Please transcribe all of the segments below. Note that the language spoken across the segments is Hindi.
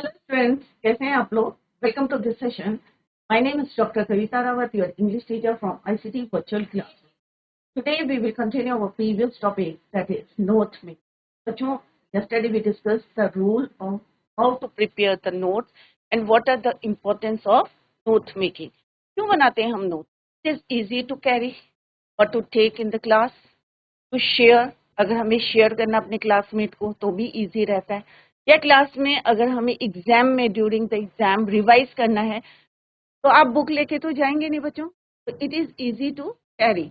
Hello friends, कैसे हैं आप लोग? Welcome to this session. My name is Dr. Kavita Rawat, your English teacher from ICT Virtual Class. Today we will continue our previous topic, that is note making. बच्चों, yesterday we discussed the rule of how to prepare the notes and what are the importance of note making. क्यों बनाते हैं हम notes? It is easy to carry or to take in the class, to share. अगर हमें शेयर करना अपने क्लासमेट को तो भी इजी रहता है, या क्लास में अगर हमें एग्जाम में ड्यूरिंग द एग्जाम रिवाइज करना है तो आप बुक लेके तो जाएंगे नहीं बच्चों, तो it is easy to carry.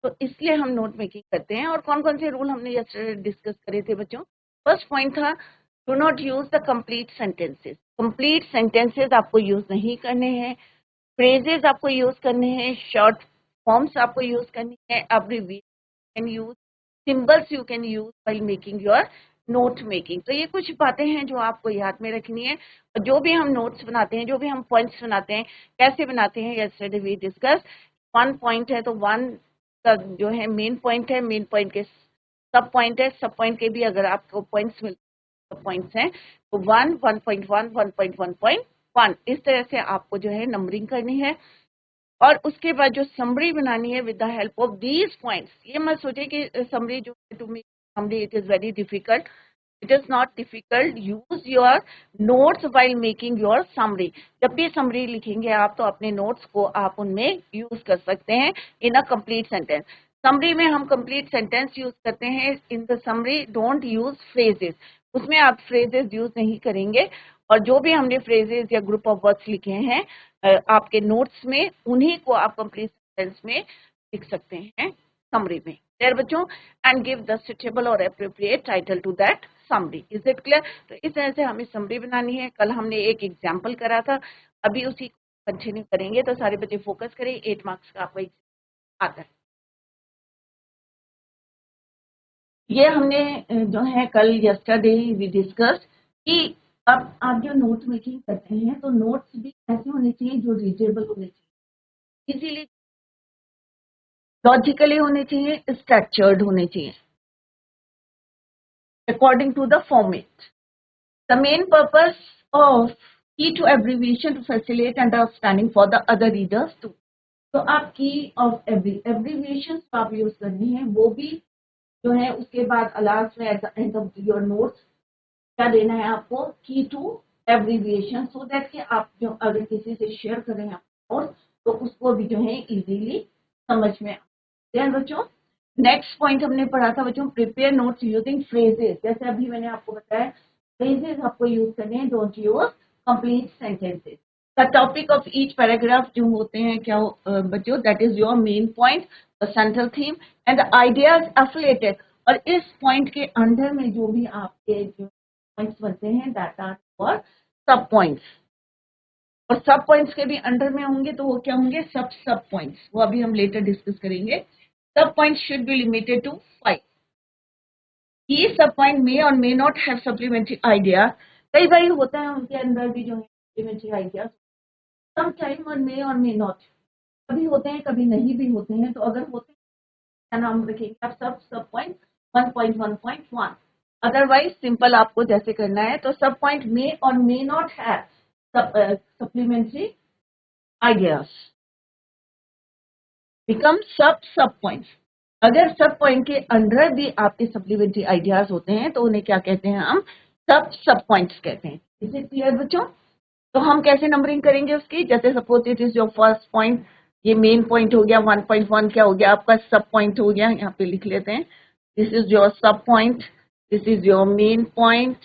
तो इसलिए हम नोट मेकिंग करते हैं। और कौन कौन से रूल हमने यस्टरडे डिस्कस करे थे बच्चों? फर्स्ट पॉइंट था do not use the complete sentences. Complete sentences आपको यूज नहीं करने हैं, फ्रेजेस आपको यूज करने हैं, शॉर्ट फॉर्म्स आपको यूज करनी है, abbreviation use, symbols you can use while making your note making. तो ये कुछ बातें हैं जो आपको याद में रखनी है। और जो भी हम नोट्स बनाते हैं, जो भी हम पॉइंट्स बनाते हैं, कैसे बनाते हैं, yesterday we discuss. One point है तो वन का जो है मेन पॉइंट है, मेन पॉइंट के सब पॉइंट है, सब पॉइंट के भी अगर आपको पॉइंट्स मिलते हैं पॉइंट्स हैं तो 1, 1.1, 1.1.1 इस तरह से आपको जो है नंबरिंग करनी है। और उसके बाद जो समरी बनानी है with the help of these points. ये मत सोचे कि समरी जो to me summary it is very difficult. It is not difficult. Use your notes while making your summary. जब भी समरी लिखेंगे आप तो अपने नोट्स को आप उनमें यूज कर सकते हैं इन अ कंप्लीट सेंटेंस। समरी में हम कंप्लीट सेंटेंस यूज करते हैं। इन the summary don't use phrases, उसमें आप फ्रेजेस यूज नहीं करेंगे। और जो भी हमने फ्रेजेस या ग्रुप ऑफ वर्ड्स लिखे हैं आपके नोट्स में, उन्हीं को आप कंप्लीट सेंटेंस में लिख सकते हैं समरी में। क्लियर बच्चों? एंड गिव द सुटेबल और appropriate title to that summary. Is it clear? तो इस तरह से हमें समरी बनानी है। कल हमने एक एग्जाम्पल करा था, अभी उसी को कंटिन्यू करेंगे। तो सारे बच्चे फोकस करें, 8 मार्क्स का आपको आता है। ये हमने जो है कल यस्टरडे वी डिस्कस कि अब आप जो नोट मेकिंग करते हैं तो नोट्स भी ऐसे होने चाहिए जो रीडेबल होने चाहिए, इसीलिए लॉजिकली होने चाहिए, स्ट्रक्चर्ड होने चाहिए according to the format. The main purpose of key to abbreviation to facilitate understanding for the other readers too. तो आप की ऑफ एब्रीविएशन आप यूज करनी है, वो भी जो है उसके बाद लास्ट में at the end of your notes क्या देना है आपको? की टू एब्रीविएशन, सो दैट कि आप जो अगर किसी से शेयर कर रहे हैं नोट्स तो उसको भी जो है इजीली समझ में आए बच्चों। नेक्स्ट पॉइंट हमने पढ़ा था बच्चों, प्रिपेयर नोट्स यूजिंग फ्रेजेस। जैसे अभी मैंने आपको बताया फ्रेजेस आपको यूज करने हैं, don't use complete sentences. The topic of each paragraph जो होते हैं क्या बच्चों, that is your main point, the central theme and the ideas affiliated. और इस पॉइंट के अंदर में जो भी आपके जो पॉइंट्स बनते हैं दैट आर फॉर सब पॉइंट्स। और सब पॉइंट्स के भी अंडर में होंगे तो वो क्या होंगे? सब सब पॉइंट्स। वो अभी हम लेटर डिस्कस करेंगे। Sub points should be limited to 5। Each sub point may or may not have supplementary idea. कई बार होता है उनके अंदर भी जो है सप्लीमेंट्री आइडिया, सम टाइम और मे नॉट, कभी होते हैं कभी नहीं भी होते हैं। तो अगर होते हैं क्या नाम रखेंगे आप? सब पॉइंट 1.1.1। अदरवाइज सिंपल आपको जैसे करना है तो सब point may or may not have supplementary ideas become सब पॉइंट्स। अगर सब पॉइंट के अंदर भी आपके सप्लीमेंट्री आइडियाज होते हैं तो उन्हें क्या कहते हैं? हम सब पॉइंट्स कहते हैं। इज इट क्लियर बच्चों? तो हम कैसे नंबरिंग करेंगे उसकी? जैसे suppose it is your first point, ये मेन पॉइंट हो गया, 1.1 क्या हो गया आपका? सब पॉइंट हो गया। यहाँ पे लिख लेते हैं, दिस इज योर सब point, this is your main point.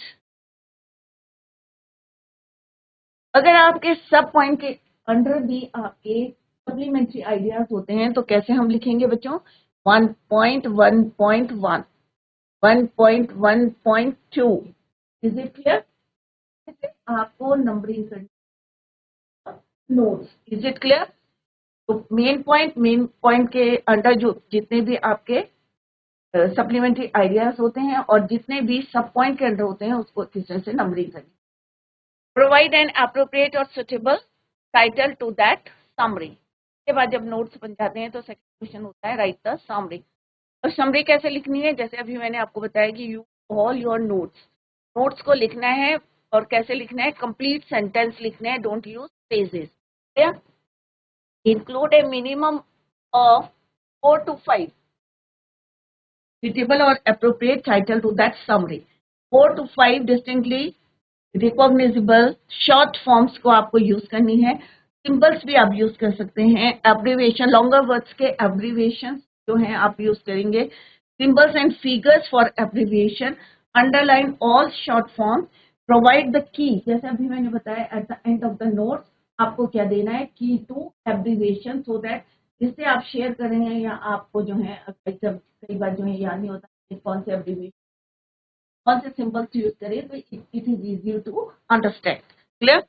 अगर आपके सब पॉइंट के अंदर भी आपके सप्लीमेंट्री आइडियाज होते हैं तो कैसे हम लिखेंगे बच्चों? 1.1.1, 1.1.2। Is it clear? आपको नंबरिंग करनी नोट्स। Is it clear? तो मेन पॉइंट के अंदर जो जितने भी आपके सप्लीमेंट्री आइडियाज होते हैं और जितने भी सब पॉइंट के अंदर होते हैं उसको किस तरह से नंबरिंग करें। प्रोवाइड एन अप्रोप्रिएट और suitable title to that summary. के बाद जब नोट्स बन जाते हैं तो सेकंड क्वेश्चन होता है राइट द समरी। और समरी कैसे लिखनी है? जैसे अभी मैंने आपको बताया कि यू ऑल योर नोट्स को लिखना है और कैसे लिखना है, कंप्लीट सेंटेंस लिखना है, don't use phrases. Include A minimum of 4 to 5 suitable or appropriate title to that summary. 4 to 5 distinctly recognizable short forms को आपको यूज करनी है. सिंबल्स भी आप यूज कर सकते हैं. एब्रीविएशन, लॉन्गर वर्ड्स के एब्रीविएशन जो हैं आप यूज करेंगे. Symbols and figures for abbreviation. Underline all short form. Provide the key, जैसे अभी मैंने बताया at the end of the notes आपको क्या देना है, की टू एब्रीविएशन, सो दैट जिससे आप शेयर कर रहे हैं या आपको जो है कई बार जो है याद नहीं होता कि कौन से एब्रीविएशन कौन से सिंबल्स यूज करें, तो it is easy to understand. Clear?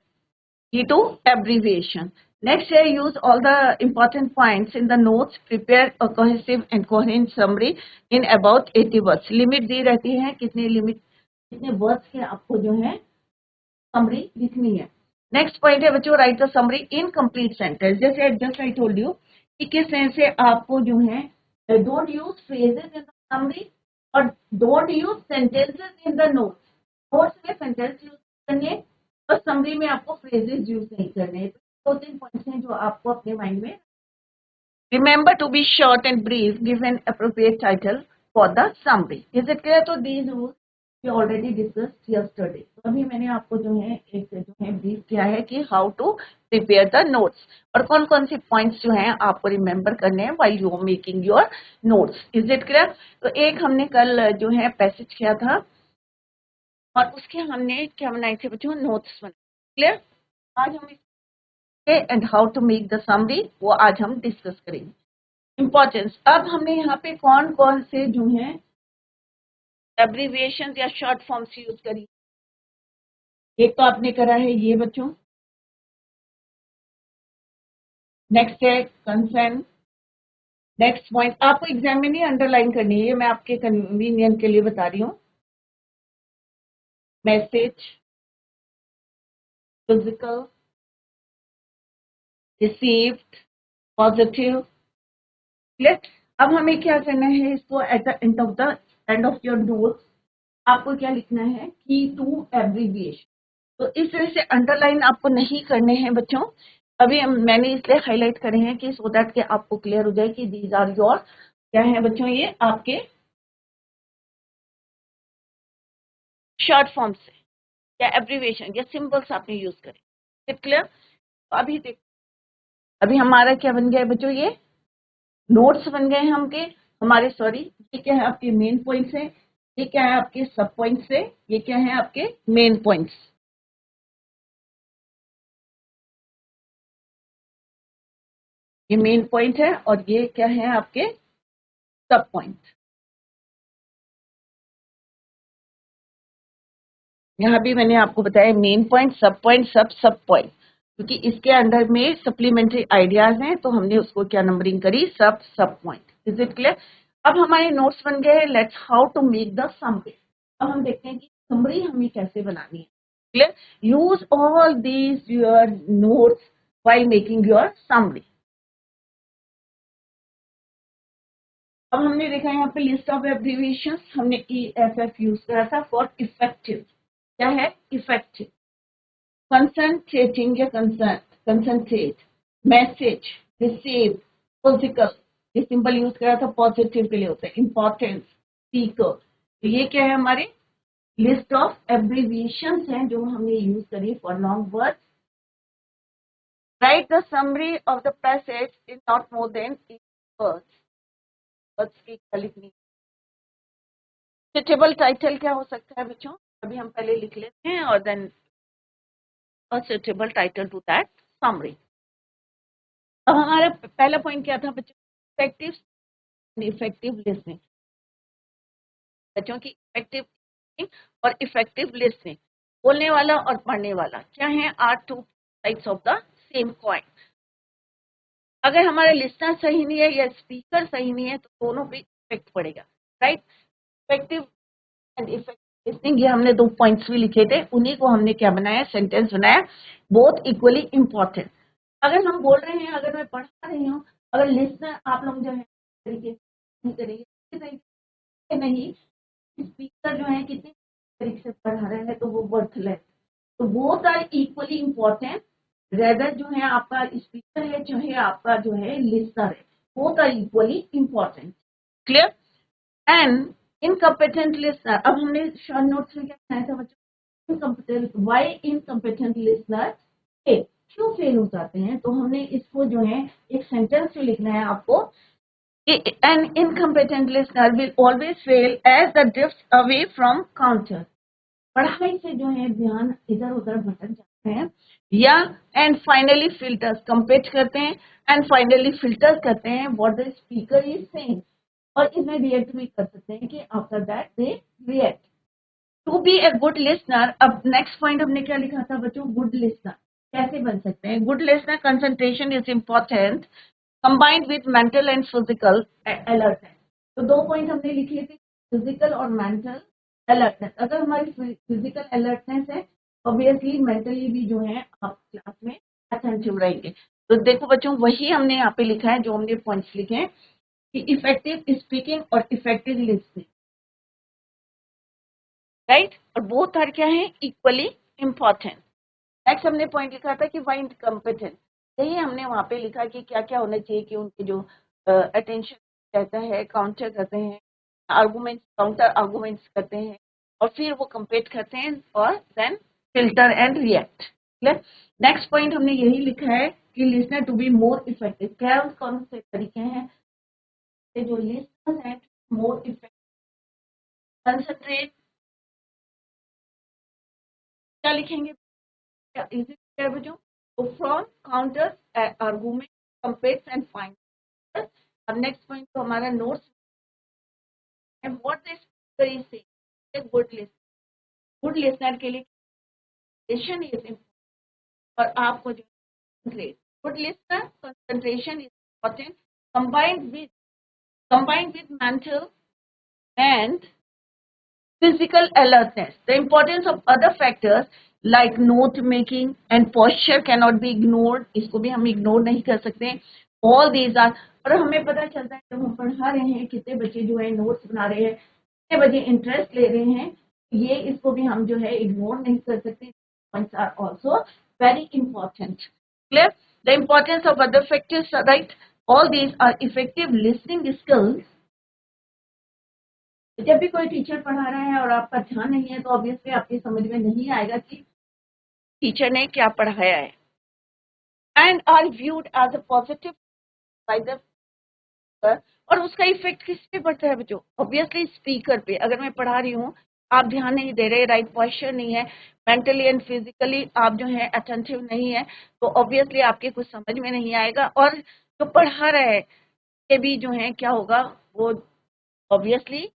Key to abbreviation. Next here, use all the important points in the notes. Prepare a cohesive and coherent summary in about 80 words. Limit दी रहती है, कितने वर्ड्स के आपको जो है समरी लिखनी है. नेक्स्ट पॉइंट है बच्चों, write the summary in complete sentence. जैसे जस्ट आई टोल्ड यू कि किस तरह से आपको जो है, don't use phrases in the summary और don't use sentences in the notes. Notes में सेंटेंस यूज करने और समरी में आपको फ्रेजेस यूज नहीं करने. दो तीन पॉइंट्स हैं जो आपको अपने माइंड में. Remember to be short and brief. Give an appropriate title for the summary. Is it clear? तो these rules we already discussed yesterday. तो अभी मैंने आपको जो है एक जो है ब्रीफ किया है कि how to prepare the notes और कौन कौन से पॉइंट्स जो हैं आपको रिमेंबर करने हैं while you are making your notes. Is it clear? तो एक हमने कल जो है पैसेज किया था और उसके हमने क्या बनाए थे बच्चों, नोट्स बनाए. क्लियर? आज हम and how to make the summary वो आज हम डिस्कस करेंगे. इंपॉर्टेंस. अब हमने यहाँ पे कौन कौन से जो हैं एब्रीविएशन या शॉर्ट फॉर्म्स यूज करी. एक तो आपने करा है ये बच्चों. नेक्स्ट है कंसर्न. नेक्स्ट पॉइंट आपको एग्जाम में नहीं अंडरलाइन करनी है, मैं आपके कन्वीनियंस के लिए बता रही हूँ. Message, physical, received, positive. Clear? अब हमें क्या करना है, इसको at the end of your notes आपको क्या लिखना है, की टू एब्रीविएशन. तो इस तरह से अंडरलाइन आपको नहीं करने हैं बच्चों. अभी मैंने इसलिए हाईलाइट करे हैं कि सो दैट के आपको क्लियर हो जाए कि दीज आर योर क्या है बच्चों, ये आपके शॉर्ट फॉर्म्स है या एब्रीविएशन या सिंबल्स आपने यूज करे. क्लियर? अभी देख, अभी हमारा क्या बन गया है बच्चों, ये नोट्स बन गए हैं हमारे सॉरी, ये क्या है आपके मेन पॉइंट्स है, ये क्या है आपके सब पॉइंट्स है, ये क्या है आपके मेन पॉइंट्स. ये मेन पॉइंट है और ये क्या है आपके सब पॉइंट. यहाँ भी मैंने आपको बताया मेन पॉइंट, सब पॉइंट, सब पॉइंट, क्योंकि इसके अंदर में सप्लीमेंट्री आइडियाज हैं तो हमने उसको क्या नंबरिंग करी, सब पॉइंट. Is it clear? अब हमारे नोट्स बन गए. Let's how to make the summary. अब हम देखते हैं कि समरी हमें कैसे बनानी है. Clear? Use all these your notes while making your summary. अब हमने देखा यहाँ पे लिस्ट ऑफ एब्रीविएशंस, हमने EFF यूज करा था फॉर इफेक्टिव. क्या है इफेक्टिव? कंसंट्रेटिंग या कंसंट्रेट, मैसेज, रिसीव, फिजिकल. ये सिंपल यूज करा था पॉजिटिव के लिए होता है. Importance, speaker. तो ये क्या है हमारे लिस्ट ऑफ एब्रीविएशंस हैं जो हमने यूज करी for long words. Right the summary of the passage in not more than 8 words. Words की क्या लिखनी. सुटेबल टाइटल क्या हो सकता है बच्चों, अभी हम पहले लिख लेते हैं और then a suitable title to that summary. अब हमारा पहला पॉइंट क्या था बच्चों, इफेक्टिव लिसनिंग. बच्चों की इफेक्टिव और इफेक्टिव लिसनिंग, बोलने वाला और पढ़ने वाला क्या है, are two sides of the same coin. अगर हमारा लिसनर सही नहीं है या स्पीकर सही नहीं है तो दोनों पे इफेक्ट पड़ेगा. Right? Effective and effective listening, ये हमने 2 पॉइंट्स भी लिखे थे, उन्हीं को हमने क्या बनाया, सेंटेंस बनाया. Both equally important. अगर हम बोल रहे हैं, अगर मैं पढ़ा रही हूँ, अगर लिसनर आप लोग जो है तरीके से करेंगे नहीं, स्पीकर जो है कितने तरीके से पढ़ा रहे हैं तो वो वर्थलेस. तो both are equally important, rather जो है आपका स्पीकर है जो है आपका जो है लिसनर है, both are equally important. Clear? And incompetent listener, अब हमने शॉर्ट नोट्स में क्या बनाया था बच्चों, incompetent, why incompetent listener fail, क्यों फेल हो जाते हैं, तो हमने इसको जो है एक सेंटेंस में लिखना है आपको। An incompetent listener will always fail as the drifts away from counter. पढ़ाई से जो है ध्यान इधर उधर भटक जाते हैं, या एंड फाइनली फिल्टर्स कंपेट करते हैं, एंड फाइनली फिल्टर करते हैं what the speaker is saying, और इसमें रिएक्ट भी कर सकते हैं कि after that they react. To be a good listener, अब नेक्स्ट पॉइंट हमने क्या लिखा था बच्चों, गुड लिसनर कैसे बन सकते हैं। Good listener concentration is important combined with mental and physical alertness. तो दो पॉइंट हमने लिखे थे, फिजिकल और मेंटल अलर्टनेस। अगर हमारी फिजिकल अलर्टनेस है, ऑब्वियसली मेंटली भी जो है आप क्लास में अटेंटिव रहेंगे। तो देखो बच्चों, वही हमने यहाँ पे लिखा है जो हमने पॉइंट्स लिखे हैं कि इफेक्टिव स्पीकिंग और इफेक्टिव लिसनिंग, राइट, और बोथ आर क्या है, इक्वली इम्पोर्टेंट। नेक्स्ट हमने पॉइंट लिखा था कि वाई इनकम्पिटेंट, यही हमने वहां पे लिखा कि क्या क्या होना चाहिए कि उनके जो अटेंशन रहता है, काउंटर करते हैं, आर्गुमेंट्स, काउंटर आर्गुमेंट्स करते हैं, और फिर वो कंपेट करते हैं, और then filter and react. Next point हमने यही लिखा है कि listener to be more effective, क्या कौन से तरीके हैं जो लिसनर हैं मोर इफेक्टिव, कंसंट्रेट, क्या लिखेंगे, इज इट क्लियर बच्चों, तो from counter argument competes and find. अब नेक्स्ट पॉइंट तो हमारा notes, and what the speaker is saying, good listener, good listener के लिए कंसंट्रेशन इज इम्पोर्टेंट, और आपको जो good listener concentration is important combined with mental and physical alertness. The importance of other factors like note making and posture cannot be ignored. इसको भी हम इग्नोर नहीं कर सकते। All these are, और हमें पता चलता है जब हम पढ़ा रहे हैं कितने बच्चे जो है नोट्स बना रहे हैं, कितने बच्चे इंटरेस्ट ले रहे हैं, ये इसको भी हम जो है इग्नोर नहीं कर सकते। Points are also very important. Clear? The importance of other factors, right? All these are effective listening skills. जब भी कोई टीचर पढ़ा रहा है और आपका ध्यान नहीं है, तो ऑब्वियसली आपकी समझ में नहीं आएगा कि टीचर ने क्या पढ़ाया है। And are viewed as a positive by the, और उसका इफेक्ट किस पे पड़ता है बच्चों, ऑब्वियसली स्पीकर पे। अगर मैं पढ़ा रही हूँ, आप ध्यान नहीं दे रहे, राइट पॉस्चर नहीं है, मेंटली एंड फिजिकली आप जो है अटेंटिव नहीं है, तो ऑब्वियसली आपके कुछ समझ में नहीं आएगा, और जो पढ़ा रहा है ये भी जो है क्या होगा, वो ऑब्वियसली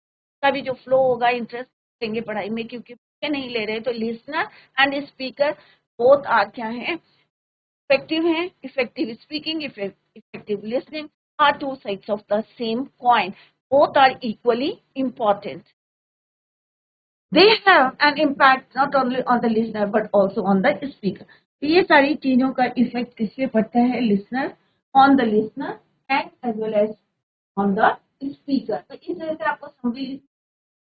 का भी जो फ्लो होगा, इंटरेस्ट लेंगे पढ़ाई में, क्योंकि नहीं ले रहे। तो listener and speaker both are क्या है, इफेक्टिव है। Effective speaking, effective listening are two sides of the same coin. Both are equally important. They have an impact not only on the listener but also on the speaker. ये सारी चीजों का इफेक्ट किस पे पड़ता है, listener, on the listener and as well as on the speaker. तो इस तरह से आपको समरी,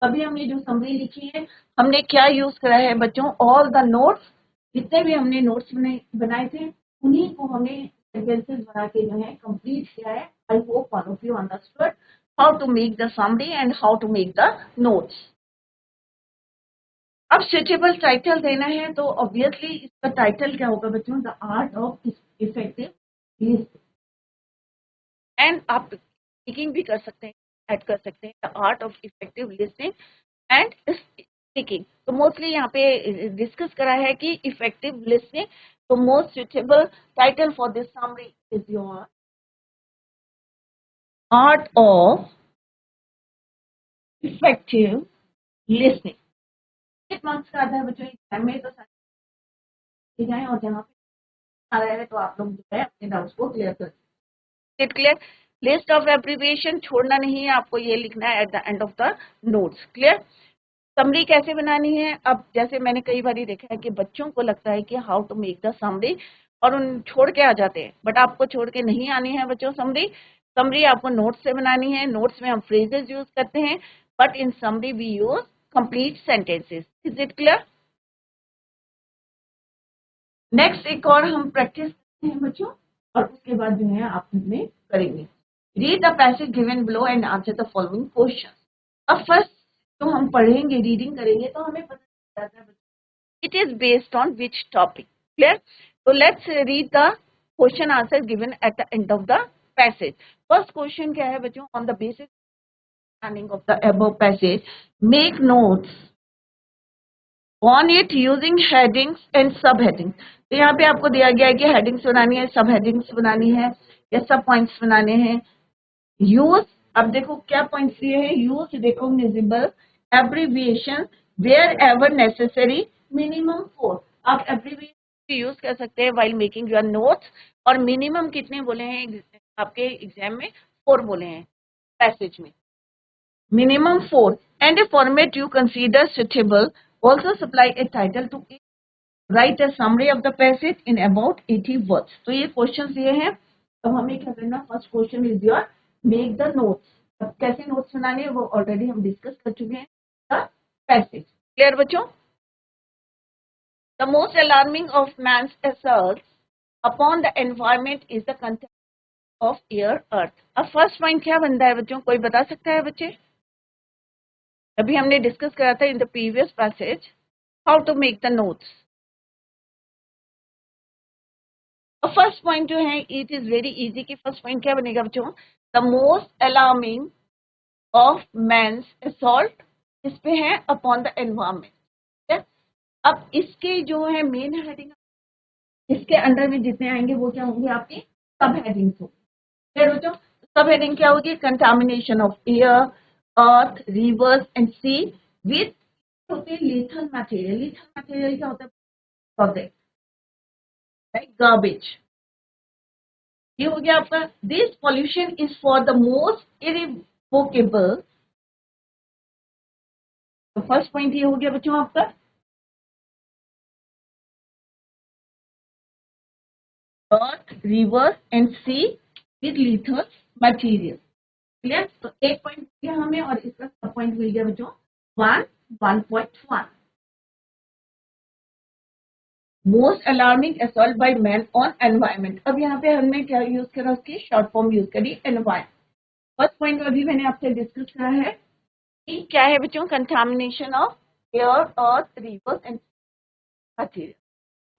अभी हमने जो समरी लिखी है, हमने क्या यूज करा है बच्चों, ऑल द नोट्स, जितने भी हमने नोट्स बनाए थे उन्हीं को हमने सेंटेंसेस बना के जो है कंप्लीट किया है। I hope all of you understood how to make the summary and how to make the notes. अब सुटेबल टाइटल देना है, तो ऑब्वियसली इसका टाइटल क्या होगा बच्चों, the art of effective listening, and आप स्पीकिंग भी कर सकते हैं, ऐड कर सकते हैं, the art of effective listening and speaking. तो मोस्टली यहाँ पे डिस्कस करा है कि इफेक्टिव लिसनिंग, तो most suitable title for this summary is your art of effective listening. कितने मार्क्स का आता है बच्चों एग्जाम में, तो सारे जाए, और जहाँ पे आ रहा है तो आप लोग जो है अपने डाउट्स को क्लियर कर सकते। क्लियर? लिस्ट ऑफ एब्रिविएशन छोड़ना नहीं है, आपको ये लिखना है at the end of the notes. Clear? Summary कैसे बनानी है, अब जैसे मैंने कई बार देखा है कि बच्चों को लगता है कि how to make the summary, और उन छोड़ के आ जाते हैं, बट आपको छोड़ के नहीं आनी है बच्चों समरी। समरी आपको नोट्स से बनानी है। नोट्स में हम फ्रेजेस यूज करते हैं, but in summary we use complete sentences. Is it clear? Next एक और हम प्रैक्टिस करते हैं बच्चों, और उसके बाद जो है आप में करेंगे। Read the passage given below and answer the following question. अब फर्स्ट जो हम पढ़ेंगे, रीडिंग करेंगे, तो हमें पता चल जाता है it is based on which topic. Clear? So let's read the question answers given at the end of the passage. First question क्या है बच्चों? On the basis understanding of the above passage, make notes on it using headings and subheadings. तो यहाँ पे आपको दिया गया है कि हेडिंग्स बनानी है, सब हेडिंग्स बनानी है, या सब पॉइंट्स बनाने हैं। यूज, अब देखो क्या पॉइंट्स दिए हैं। Use recognizable abbreviation wherever necessary, minimum 4। आप एब्रीविएशन यूज कर सकते हैं व्हाइल मेकिंग योर नोट्स, और मिनिमम कितने बोले हैं आपके एग्जाम में? 4 बोले हैं पैसेज में, minimum 4, and a format you consider suitable. Also supply a title to it. Write a summary of the passage in about 80 words. तो ये क्वेश्चन ये हैं। अब हमें क्या करना? First question is your make the notes. अब कैसे नोट्स बनाने हैं वो ऑलरेडी हम डिस्कस कर चुके हैं। द पैसेज क्लियर बच्चों? The most alarming of man's assaults upon the environment is the contact of air earth. अब फर्स्ट पॉइंट क्या बनता है बच्चों? कोई बता सकता है बच्चे? अभी हमने डिस्कस करा था in the previous passage how to make the notes. और फर्स्ट पॉइंट जो है इट इज वेरी इजी कि फर्स्ट पॉइंट क्या बनेगा बच्चों? The most alarming of man's assault, इस पे है अपॉन द एनवायरमेंट। अब इसके जो है मेन हेडिंग, इसके अंडर में जितने आएंगे वो क्या होंगे? आपकी सब हेडिंग्स होंगे। फिर बच्चों सब हेडिंग क्या होगी? Contamination of air, earth, rivers and sea with होते हैं लीथल मटेरियल। लीथल मटेरियल क्या होता है? Product like garbage. ये हो गया आपका। This pollution is for the most irrevocable. तो फर्स्ट पॉइंट ये हो गया बच्चों आपका। Earth, river and sea with lethal material. Clear? तो एक पॉइंट मिल गया हमें, और इसका सब पॉइंट मिल गया बच्चों 1.1। Most alarming assault by man on environment. अब यहाँ पे हमने क्या यूज करा? उसकी शॉर्ट फॉर्म यूज करी, एनवायरमेंट। फर्स्ट पॉइंट अभी मैंने आपसे डिस्कस करा है कि क्या है बच्चों? Contamination of air, earth, rivers and material.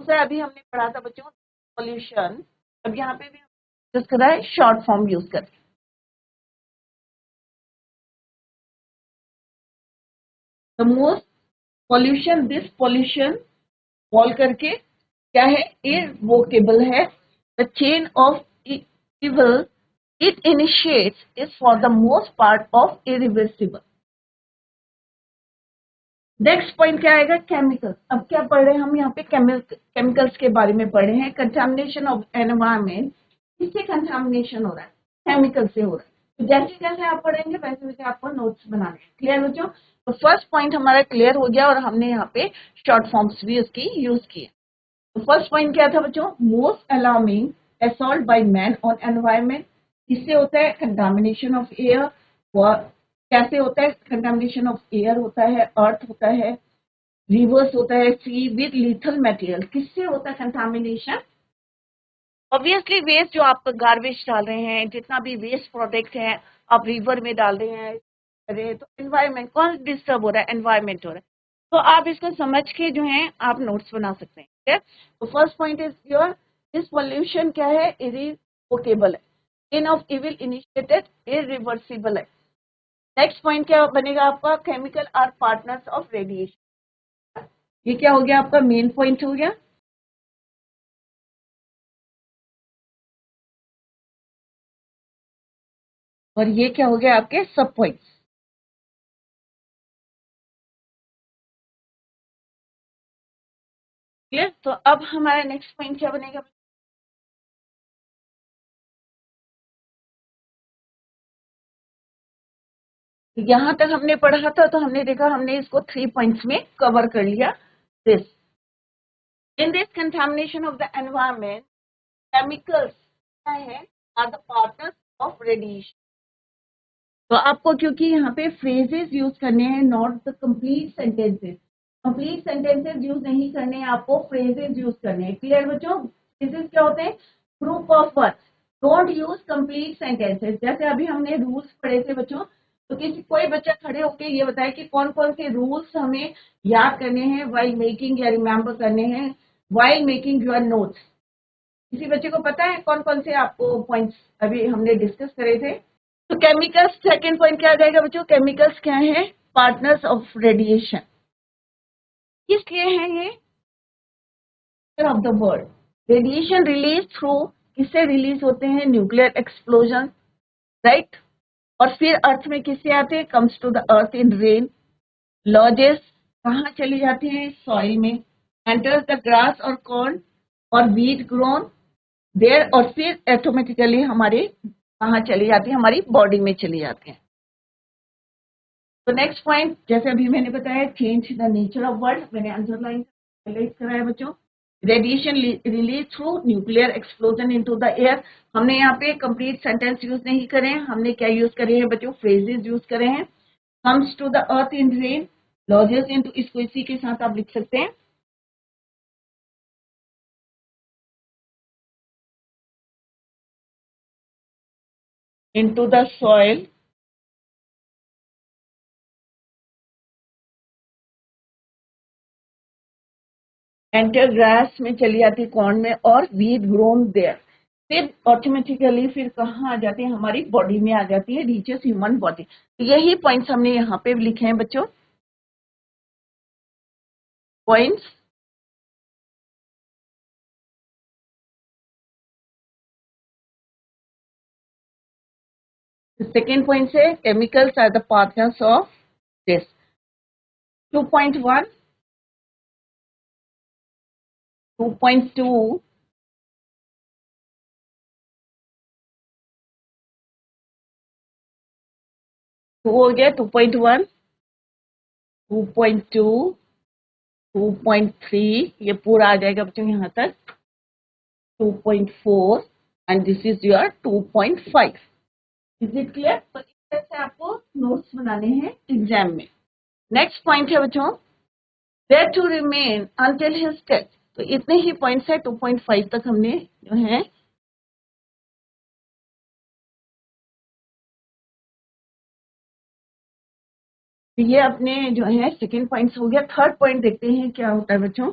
दूसरा अभी हमने पढ़ा था बच्चों पॉल्यूशन। अब यहाँ पे भी डिस्कस करा है शॉर्ट फॉर्म यूज करके। The most pollution, this pollution fall करके क्या है? इरवोकेबल है। The chain of evil it initiates is for the most part of irreversible. Next point क्या आएगा? केमिकल्स। अब क्या पढ़ रहे हैं हम यहाँ पे? केमिकल्स के बारे में पढ़ रहे हैं। कंटामिनेशन ऑफ एनवायरमेंट, किससे कंटामिनेशन हो रहा है? केमिकल से हो रहा है। तो जैसे जैसे आप पढ़ेंगे वैसे वैसे आपको नोट्स बनाने हैं। क्लियर बच्चों? तो फर्स्ट पॉइंट हमारा क्लियर हो गया, और हमने यहाँ पे शॉर्ट फॉर्म्स भी उसकी यूज किए। तो फर्स्ट पॉइंट क्या था बच्चों? Most alarming assault by man on environment. इससे होता है कंटामिनेशन ऑफ एयर। कैसे होता है? कंटामिनेशन ऑफ एयर होता है, अर्थ होता है, रिवर्स होता है, सी विद लीथल मटेरियल। किससे होता है कंटामिनेशन? ऑब्वियसली वेस्ट, जो आप गार्बेज डाल रहे हैं, जितना भी वेस्ट प्रोडक्ट है आप रिवर में डाल रहे हैं, अरे तो एनवायरमेंट कौन डिस्टर्ब हो रहा है? एनवायरमेंट हो रहा है। तो आप इसको समझ के जो है आप नोट्स बना सकते हैं। ठीक है? तो first point is your this pollution क्या है? इरिवोकेबल है। In of evil initiated irreversible है। नेक्स्ट पॉइंट क्या बनेगा आपका? Chemical are partners of radiation. ये क्या हो गया आपका? मेन पॉइंट हो गया। और ये क्या हो गया? आपके सब पॉइंट्स। क्लियर? तो अब हमारा नेक्स्ट पॉइंट क्या बनेगा? यहां तक हमने पढ़ा था, तो हमने देखा, हमने इसको 3 पॉइंट्स में कवर कर लिया। This in this contamination of the environment, chemicals क्या है? Are the partners of radiation. तो आपको क्योंकि यहाँ पे फ्रेजेस यूज करने हैं, not the complete sentences, complete sentences use नहीं करने हैं, आपको फ्रेजेस यूज करने हैं। क्लियर बच्चों? फ्रेजेस क्या होते हैं? Group of words. Don't use complete sentences. जैसे अभी हमने रूल्स पढ़े थे बच्चों, तो किसी कोई बच्चा खड़े होके ये बताए कि कौन कौन से रूल्स हमें याद करने हैं वाइल मेकिंग या रिमेम्बर करने हैं वाइल मेकिंग योर नोट्स। किसी बच्चे को पता है कौन कौन से आपको पॉइंट्स अभी हमने डिस्कस करे थे? तो केमिकल्स, सेकेंड पॉइंट क्या आ जाएगा बच्चों? केमिकल्स क्या है? Partners of radiation. किस लिए है ये? Of the world. Radiation release through, किससे रिलीज होते हैं? Nuclear explosion, right. और फिर अर्थ में किससे आते हैं? Comes to the earth in rain. Lodges कहाँ चली जाती हैं? सॉइल में। एंटर्स द ग्रास और कॉर्न और वीट ग्रोन देयर, और फिर ऑटोमेटिकली हमारे कहाँ चली जाती है? हमारी बॉडी में चली जाती है। तो नेक्स्ट पॉइंट, जैसे अभी मैंने बताया, change the nature of world, मैंने अंडरलाइन कराया बच्चों। Radiation release through nuclear explosion into the air. हमने यहाँ पे कंप्लीट सेंटेंस यूज नहीं करे हैं, हमने क्या यूज करे हैं बच्चों? फ्रेजेस यूज करे हैं। Comes to the earth in rain, lodges into, इसको इसी के साथ आप लिख सकते हैं। Into the soil, enter grass में चली जाती है, कॉर्न में, और वीट ग्रोन देयर। फिर ऑटोमेटिकली फिर कहाँ आ जाती है? हमारी बॉडी में आ जाती है, रीचेस ह्यूमन बॉडी। तो यही पॉइंट्स हमने यहाँ पे लिखे हैं बच्चों, पॉइंट्स। सेकेंड पॉइंट है chemicals are the partners of this. 2.1, 2.2, two हो गया, 2.1, 2.2, 2.3, ये पूरा आ जाएगा बच्चों यहाँ तक, 2.4, and this is your 2.5। Is it clear? तो इस तरह से आपको नोट्स बनाने हैं एग्जाम में। नेक्स्ट पॉइंट है बच्चों, there to remain until his death. तो इतने ही पॉइंट्स है, 2.5 तक हमने जो है ये अपने जो है सेकेंड पॉइंट्स हो गया। थर्ड पॉइंट देखते हैं क्या होता है बच्चों।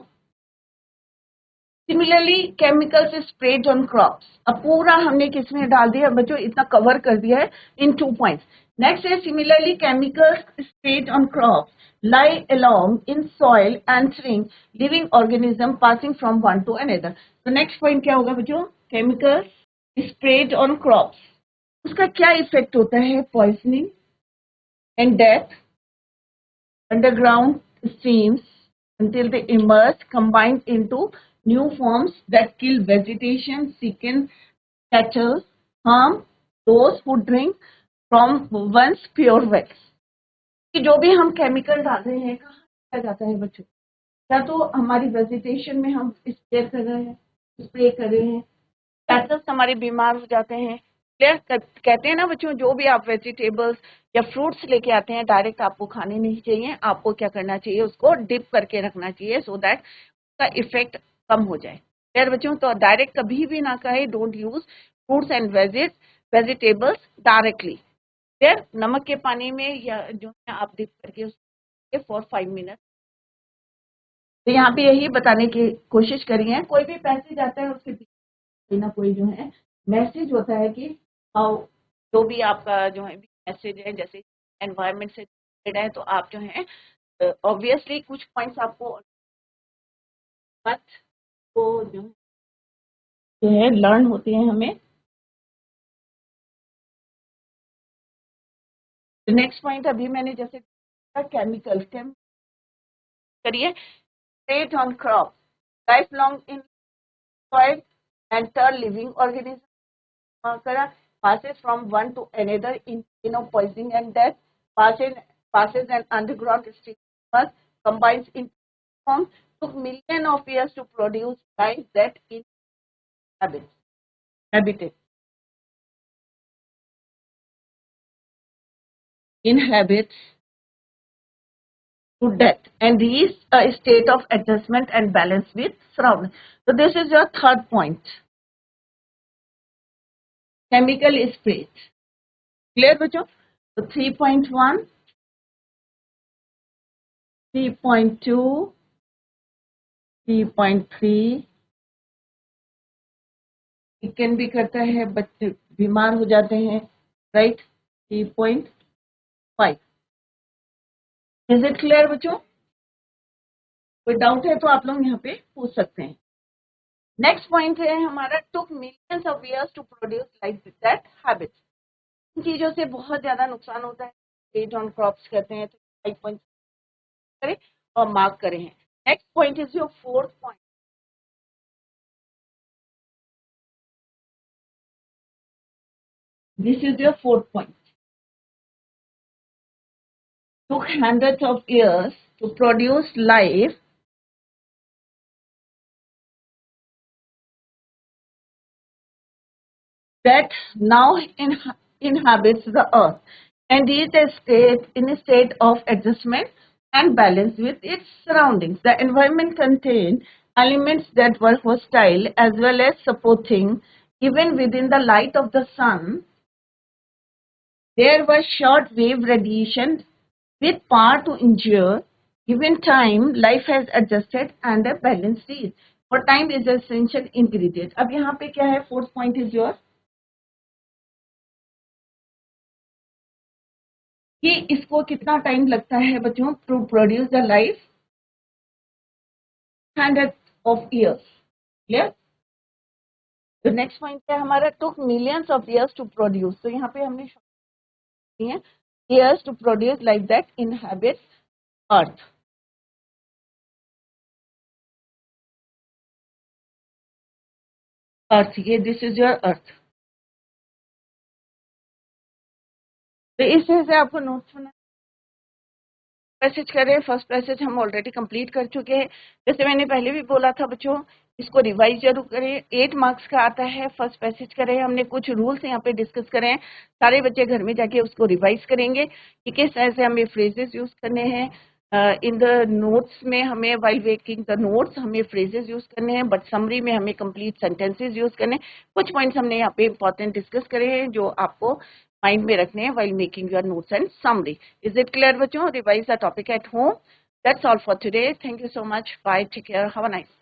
Similarly chemicals spread on crops. अब पूरा हमने किसमें डाल दिया बच्चों? इतना कवर कर दिया है इन 2 पॉइंट्स। नेक्स्ट है similarly chemicals spread on crops lie along in soil answering living organism passing from one to another। तो नेक्स्ट पॉइंट क्या होगा बच्चों? केमिकल्स स्प्रेड ऑन क्रॉप्स, उसका क्या इफेक्ट होता है? Poisoning and death, underground streams until they emerge, combined into new forms that kill vegetation, sicken cattle, harm those who drink from once pure wells। कि जो भी हम केमिकल डाल रहे हैं कहाँ किया जाता है बच्चों? या तो हमारी वेजिटेशन में हम स्प्रे कर रहे हैं, कैटल्स हमारे बीमार हो जाते हैं। क्लियर? कहते हैं ना बच्चों, जो भी आप वेजिटेबल्स या फ्रूट्स लेके आते हैं डायरेक्ट आपको खाने नहीं चाहिए, आपको क्या करना चाहिए? उसको डिप करके रखना चाहिए सो दैट उसका इफेक्ट कम हो जाए। क्लियर बच्चों? तो डायरेक्ट कभी भी ना कहे, don't use fruits and vegetables directly. Clear? नमक के पानी में या जो है आप डिप करके उसके फॉर 5 मिनट। तो यहाँ पे यही बताने की कोशिश करी है। कोई भी पैसेज आता है उसके कोई ना कोई जो है मैसेज होता है कि जो भी आपका जो है मैसेज है, जैसे एनवायरनमेंट से रिलेटेड है, तो आप जो है ऑब्वियसली कुछ पॉइंट्स आपको बात को जो है लर्न होती है हमें। नेक्स्ट पॉइंट अभी मैंने जैसे केमिकल करिए, trade on crop life long in soil enter living organism करा, passes from one to another in of poisoning and death, passes an underground stream, combines in forms, took millions of years to produce life that habitat inhabits to death and reach a state of adjustment and balance with surroundings. So this is your third point. Chemical sprays. Clear बच्चों? So 3.1, 3.2, 3.3. it can भी करता है, बच्चे बीमार हो जाते हैं, राइट? 3.5. इज इट क्लियर बच्चों? कोई डाउट है तो आप लोग यहाँ पे पूछ सकते हैं. नेक्स्ट पॉइंट है हमारा, took millions of years to produce like that habits. इन चीजों से बहुत ज्यादा नुकसान होता है. रेट ऑन क्रॉप्स कहते हैं, तो 5 करें और मार्क करें हैं. Next point is your fourth point. This is your fourth point. took hundreds of years to produce life that now inhabits the earth and is in a state of adjustment and balance with its surroundings. The environment contained elements that were hostile as well as supporting. Even within the light of the sun, there was short wave radiation with power to endure. Given time, life has adjusted and a balanced is. For time is an essential ingredient. अब यहाँ पे क्या है? Fourth point is your कि इसको कितना टाइम लगता है बच्चों to produce the life? 100 of years. Clear? तो नेक्स्ट पॉइंट है हमारा, took millions of years to produce. तो यहाँ पे हमने years to produce life that inhabits earth. Earth, ये दिस इज योर अर्थ. तो इस तरह से आपको नोट्स बना पैसेज करें. फर्स्ट पैसेज हम ऑलरेडी कंप्लीट कर चुके हैं. जैसे मैंने पहले भी बोला था बच्चों, इसको रिवाइज जरूर करें. 8 मार्क्स का आता है. फर्स्ट पैसेज करें. हमने कुछ रूल्स यहाँ पे डिस्कस करें. सारे बच्चे घर में जाके उसको रिवाइज करेंगे कि किस तरह से हमें फ्रेजेस यूज करने हैं. इन द नोट्स में हमें वाइल मेकिंग द नोट्स हमें फ्रेजेस यूज करने हैं, बट समरी में हमें कंप्लीट सेंटेंसेस यूज करने हैं. कुछ पॉइंट्स हमने यहाँ पे इंपॉर्टेंट डिस्कस करे हैं जो आपको माइंड में रखने हैं while making your notes and summary. Is it clear बच्चों? Revise the topic at home. That's all for today. Thank you so much. Bye. Take care. Have a nice day.